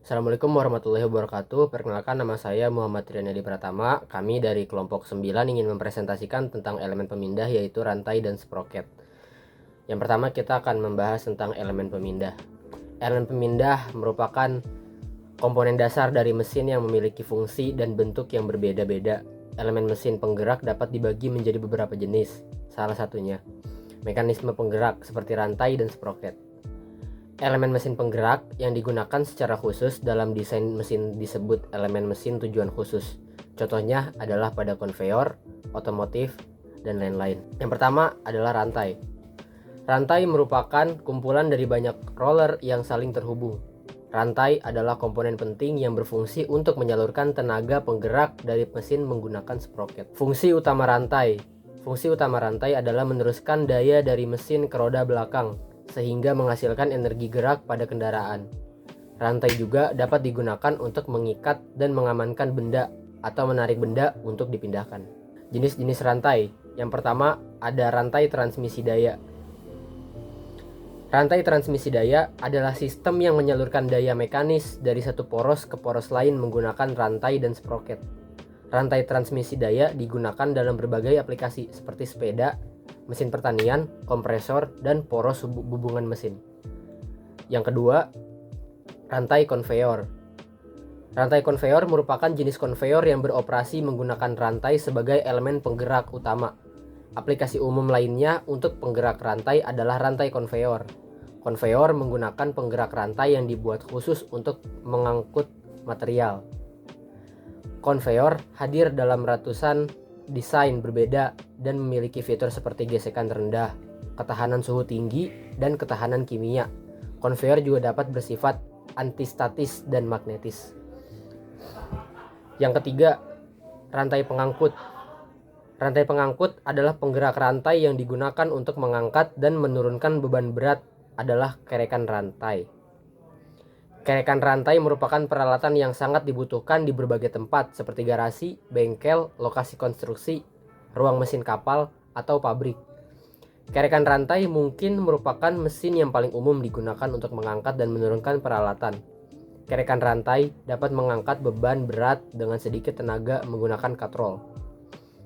Assalamualaikum warahmatullahi wabarakatuh. Perkenalkan, nama saya Muhammad Trianadi Pratama. Kami dari kelompok 9 ingin mempresentasikan tentang elemen pemindah, yaitu rantai dan sproket. Yang pertama, kita akan membahas tentang elemen pemindah. Elemen pemindah merupakan komponen dasar dari mesin yang memiliki fungsi dan bentuk yang berbeda-beda. Elemen mesin penggerak dapat dibagi menjadi beberapa jenis. Salah satunya mekanisme penggerak seperti rantai dan sproket. Elemen mesin penggerak yang digunakan secara khusus dalam desain mesin disebut elemen mesin tujuan khusus. Contohnya adalah pada konveyor, otomotif, dan lain-lain. Yang pertama adalah rantai. Rantai merupakan kumpulan dari banyak roller yang saling terhubung. Rantai adalah komponen penting yang berfungsi untuk menyalurkan tenaga penggerak dari mesin menggunakan sproket. Fungsi utama rantai adalah meneruskan daya dari mesin ke roda belakang, sehingga menghasilkan energi gerak pada kendaraan. Rantai juga dapat digunakan untuk mengikat dan mengamankan benda atau menarik benda untuk dipindahkan. Jenis-jenis rantai. Yang pertama ada rantai transmisi daya. Rantai transmisi daya adalah sistem yang menyalurkan daya mekanis dari satu poros ke poros lain menggunakan rantai dan sproket. Rantai transmisi daya digunakan dalam berbagai aplikasi seperti sepeda, mesin pertanian, kompresor, dan poros hubungan mesin. Yang kedua, rantai konveyor. Rantai konveyor merupakan jenis konveyor yang beroperasi menggunakan rantai sebagai elemen penggerak utama. Aplikasi umum lainnya untuk penggerak rantai adalah rantai konveyor. Konveyor menggunakan penggerak rantai yang dibuat khusus untuk mengangkut material. Konveyor hadir dalam ratusan desain berbeda dan memiliki fitur seperti gesekan rendah, ketahanan suhu tinggi, dan ketahanan kimia. Konveyor juga dapat bersifat antistatis dan magnetis. Yang ketiga, rantai pengangkut. Rantai pengangkut adalah penggerak rantai yang digunakan untuk mengangkat dan menurunkan beban berat adalah kerekan rantai. Kerekan rantai merupakan peralatan yang sangat dibutuhkan di berbagai tempat seperti garasi, bengkel, lokasi konstruksi, ruang mesin kapal, atau pabrik. Kerekan rantai mungkin merupakan mesin yang paling umum digunakan untuk mengangkat dan menurunkan peralatan. Kerekan rantai dapat mengangkat beban berat dengan sedikit tenaga menggunakan katrol.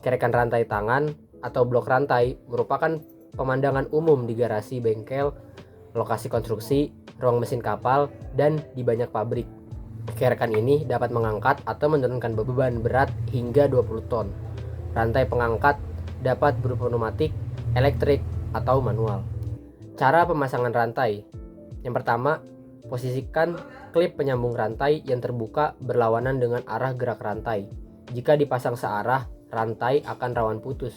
Kerekan rantai tangan atau blok rantai merupakan pemandangan umum di garasi, bengkel, lokasi konstruksi, ruang mesin kapal, dan di banyak pabrik. Kerekan ini dapat mengangkat atau menurunkan beban berat hingga 20 ton. Rantai pengangkat dapat berupa pneumatik, elektrik, atau manual. Cara pemasangan rantai. Yang pertama, posisikan klip penyambung rantai yang terbuka berlawanan dengan arah gerak rantai. Jika dipasang searah, rantai akan rawan putus.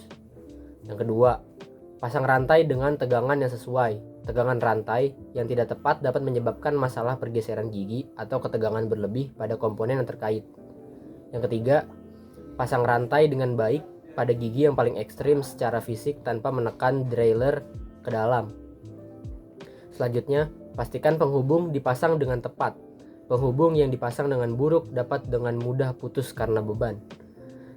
Yang kedua, pasang rantai dengan tegangan yang sesuai. Tegangan rantai yang tidak tepat dapat menyebabkan masalah pergeseran gigi atau ketegangan berlebih pada komponen yang terkait. Yang ketiga, pasang rantai dengan baik pada gigi yang paling ekstrim secara fisik tanpa menekan derailleur ke dalam. Selanjutnya, pastikan penghubung dipasang dengan tepat. Penghubung yang dipasang dengan buruk dapat dengan mudah putus karena beban.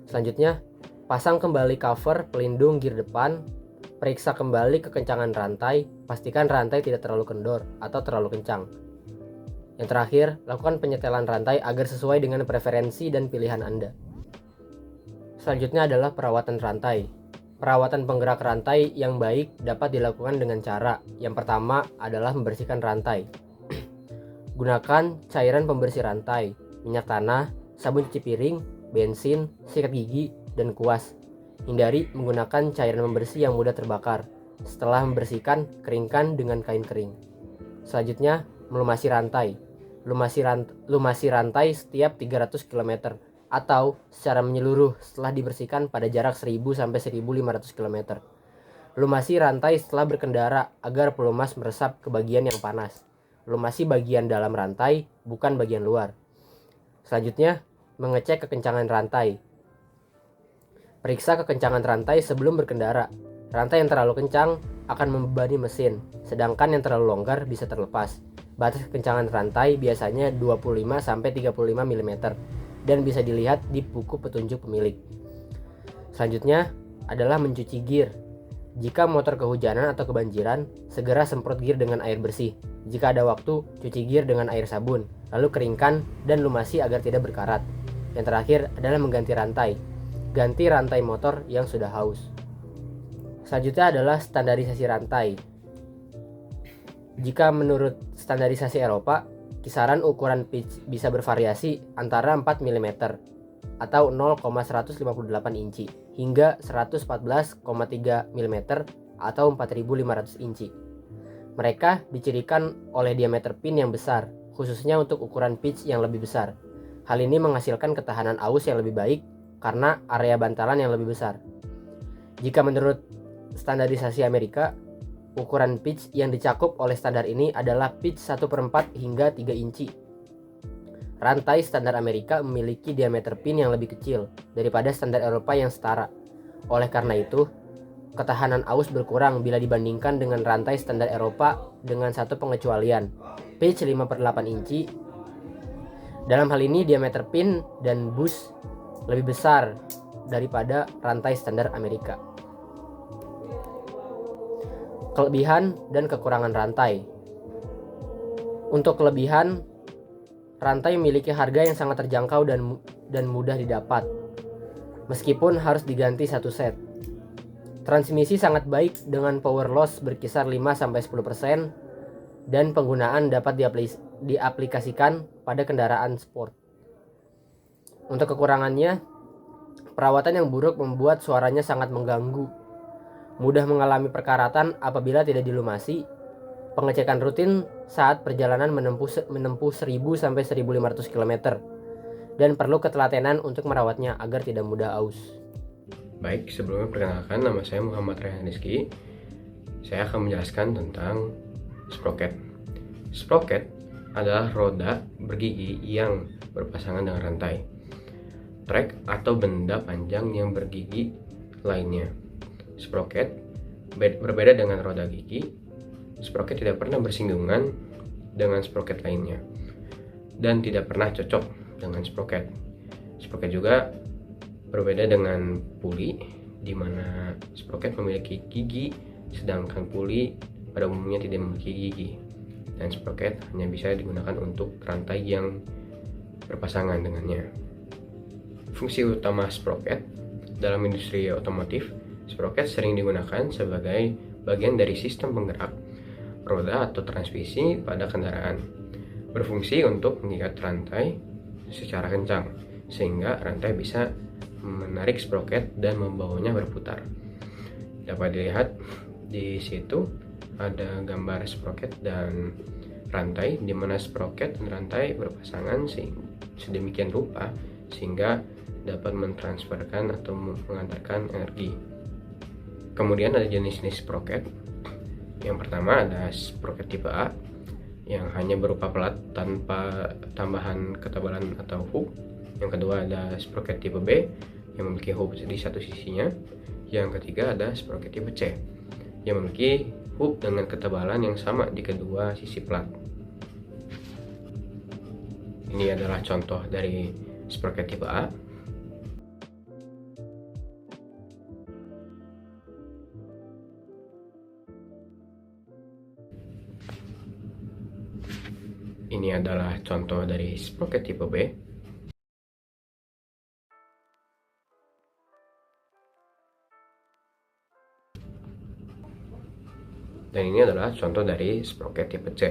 Selanjutnya, pasang kembali cover pelindung gear depan. Periksa kembali kekencangan rantai, pastikan rantai tidak terlalu kendor atau terlalu kencang. Yang terakhir, lakukan penyetelan rantai agar sesuai dengan preferensi dan pilihan Anda. Selanjutnya adalah perawatan rantai. Perawatan penggerak rantai yang baik dapat dilakukan dengan cara. Yang pertama adalah membersihkan rantai. Gunakan cairan pembersih rantai, minyak tanah, sabun cuci piring, bensin, sikat gigi, dan kuas. Hindari menggunakan cairan pembersih yang mudah terbakar. Setelah membersihkan, keringkan dengan kain kering. Selanjutnya, melumasi rantai. Lumasi rantai setiap 300 km atau secara menyeluruh setelah dibersihkan pada jarak 1000 sampai 1500 km. Lumasi rantai setelah berkendara agar pelumas meresap ke bagian yang panas. Lumasi bagian dalam rantai, bukan bagian luar. Selanjutnya, mengecek kekencangan rantai. Periksa kekencangan rantai sebelum berkendara. Rantai yang terlalu kencang akan membebani mesin, sedangkan yang terlalu longgar bisa terlepas. Batas kekencangan rantai biasanya 25-35 mm dan bisa dilihat di buku petunjuk pemilik. Selanjutnya adalah mencuci gear. Jika motor kehujanan atau kebanjiran, segera semprot gear dengan air bersih. Jika ada waktu, cuci gear dengan air sabun, lalu keringkan dan lumasi agar tidak berkarat. Yang terakhir adalah mengganti rantai. Ganti rantai motor yang sudah haus. Selanjutnya adalah standarisasi rantai. Jika menurut standarisasi Eropa, kisaran ukuran pitch bisa bervariasi antara 4 mm atau 0,158 inci hingga 114,3 mm atau 4.500 inci. Mereka dicirikan oleh diameter pin yang besar, khususnya untuk ukuran pitch yang lebih besar. Hal ini menghasilkan ketahanan aus yang lebih baik karena area bantalan yang lebih besar. Jika menurut standarisasi Amerika, ukuran pitch yang dicakup oleh standar ini adalah pitch 1/4 hingga 3 inci. Rantai standar Amerika memiliki diameter pin yang lebih kecil daripada standar Eropa yang setara. Oleh karena itu, ketahanan aus berkurang bila dibandingkan dengan rantai standar Eropa dengan satu pengecualian, pitch 5/8 inci. Dalam hal ini, diameter pin dan bus lebih besar daripada rantai standar Amerika. Kelebihan dan kekurangan rantai. Untuk kelebihan, rantai memiliki harga yang sangat terjangkau dan mudah didapat, meskipun harus diganti satu set. Transmisi sangat baik dengan power loss berkisar 5-10% dan penggunaan dapat diaplikasikan pada kendaraan sport. Untuk kekurangannya, perawatan yang buruk membuat suaranya sangat mengganggu, mudah mengalami perkaratan apabila tidak dilumasi, pengecekan rutin saat perjalanan menempuh 1000-1500 km, dan perlu ketelatenan untuk merawatnya agar tidak mudah aus. Baik, sebelumnya perkenalkan, nama saya Muhammad Rehan Rizky. Saya akan menjelaskan tentang sprocket. Sprocket adalah roda bergigi yang berpasangan dengan rantai. Trek atau benda panjang yang bergigi lainnya. Sprocket berbeda dengan roda gigi. Sprocket tidak pernah bersinggungan dengan sprocket lainnya dan tidak pernah cocok dengan sprocket. Sprocket juga berbeda dengan puli, di mana sprocket memiliki gigi sedangkan puli pada umumnya tidak memiliki gigi, dan sprocket hanya bisa digunakan untuk rantai yang berpasangan dengannya. Fungsi utama sprocket dalam industri otomotif, sprocket sering digunakan sebagai bagian dari sistem penggerak roda atau transmisi pada kendaraan. Berfungsi untuk mengikat rantai secara kencang, sehingga rantai bisa menarik sprocket dan membawanya berputar. Dapat dilihat di situ ada gambar sprocket dan rantai, di mana sprocket dan rantai berpasangan sedemikian rupa sehingga dapat mentransferkan atau mengantarkan energi. Kemudian ada jenis-jenis sprocket. Yang pertama ada sprocket tipe A yang hanya berupa pelat tanpa tambahan ketebalan atau hook. Yang kedua ada sprocket tipe B yang memiliki hook di satu sisinya. Yang ketiga ada sprocket tipe C yang memiliki hook dengan ketebalan yang sama di kedua sisi pelat. Ini adalah contoh dari sprocket tipe A. Ini adalah contoh dari sprocket tipe B. Dan ini adalah contoh dari sprocket tipe C.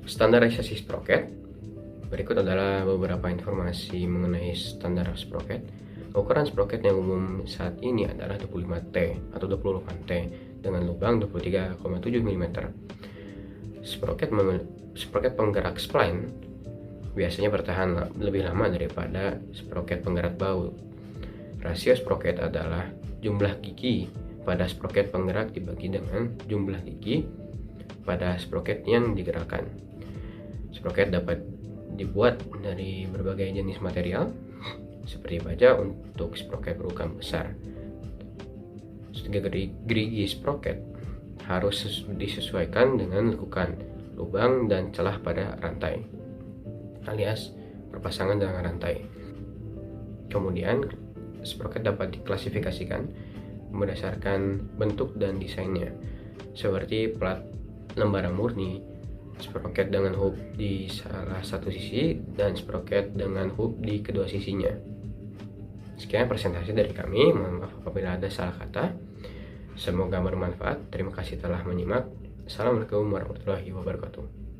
Standarisasi sprocket. Berikut adalah beberapa informasi mengenai standar sprocket. Ukuran sprocket yang umum saat ini adalah 25T atau 28T dengan lubang 23,7 mm. Sprocket penggerak spline biasanya bertahan lebih lama daripada sprocket penggerak baut. Rasio sprocket adalah jumlah gigi pada sprocket penggerak dibagi dengan jumlah gigi pada sprocket yang digerakkan. Sprocket dapat dibuat dari berbagai jenis material seperti baja untuk sprocket berukuran besar. Gerigi sprocket harus disesuaikan dengan lekukan, lubang, dan celah pada rantai, alias berpasangan dengan rantai. Kemudian sprocket dapat diklasifikasikan berdasarkan bentuk dan desainnya, seperti plat lembaran murni, sprocket dengan hub di salah satu sisi, dan sprocket dengan hub di kedua sisinya. Sekian presentasi dari kami, mohon maaf apabila ada salah kata. Semoga bermanfaat. Terima kasih telah menyimak. Assalamualaikum warahmatullahi wabarakatuh.